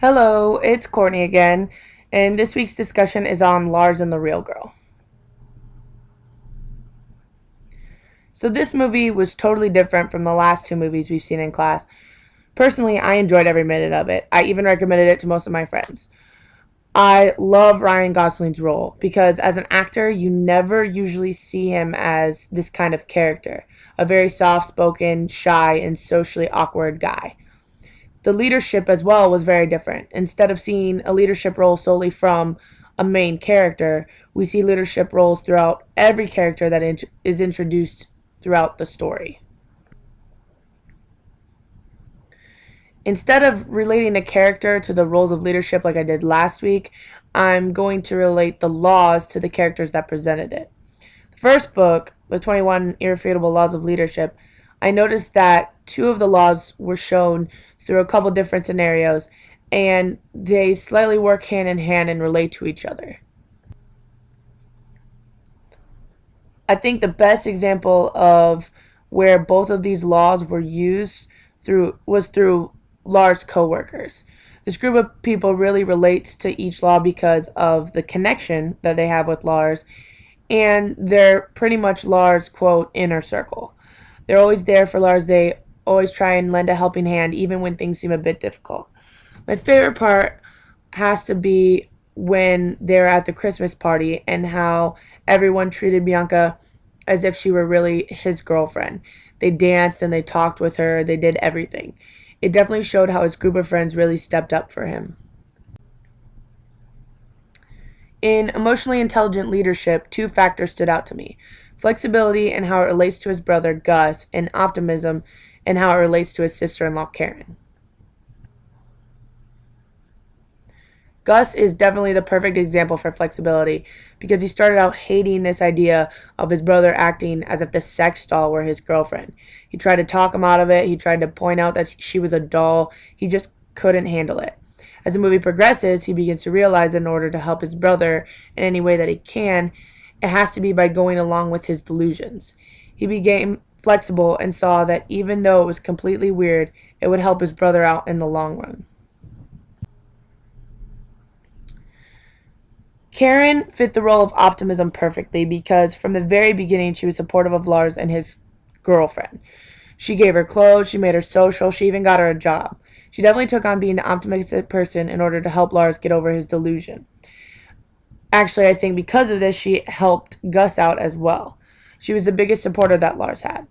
Hello, it's Courtney again, and this week's discussion is on Lars and the Real Girl. So, this movie was totally different from the last two movies we've seen in class. Personally, I enjoyed every minute of it. I even recommended it to most of my friends. I love Ryan Gosling's role because, as an actor, you never usually see him as this kind of character, a very soft spoken, shy, and socially awkward guy. The leadership as well was very different. Instead of seeing a leadership role solely from a main character, we see leadership roles throughout every character that is introduced throughout the story. Instead of relating a character to the roles of leadership like I did last week, I'm going to relate the laws to the characters that presented it. The first book, The 21 Irrefutable Laws of Leadership, I noticed that two of the laws were shown through a couple different scenarios, and they slightly work hand in hand and relate to each other. I think the best example of where both of these laws were used through Lars' coworkers. This group of people really relates to each law because of the connection that they have with Lars, and they're pretty much Lars' quote inner circle. They're always there for Lars. They always try and lend a helping hand even when things seem a bit difficult. My favorite part has to be when they're at the Christmas party and how everyone treated Bianca as if she were really his girlfriend. They danced and they talked with her, they did everything. It definitely showed how his group of friends really stepped up for him. In emotionally intelligent leadership, two factors stood out to me: flexibility and how it relates to his brother Gus, and optimism and how it relates to his sister in law Karen. Gus is definitely the perfect example for flexibility because he started out hating this idea of his brother acting as if the sex doll were his girlfriend. He tried to talk him out of it, he tried to point out that she was a doll, he just couldn't handle it. As the movie progresses, he begins to realize that in order to help his brother in any way that he can, it has to be by going along with his delusions. He became flexible and saw that even though it was completely weird, it would help his brother out in the long run. Karen fit the role of optimism perfectly because from the very beginning she was supportive of Lars and his girlfriend. She gave her clothes, she made her social, she even got her a job. She definitely took on being the optimistic person in order to help Lars get over his delusion. Actually, I think because of this, she helped Gus out as well. She was the biggest supporter that Lars had.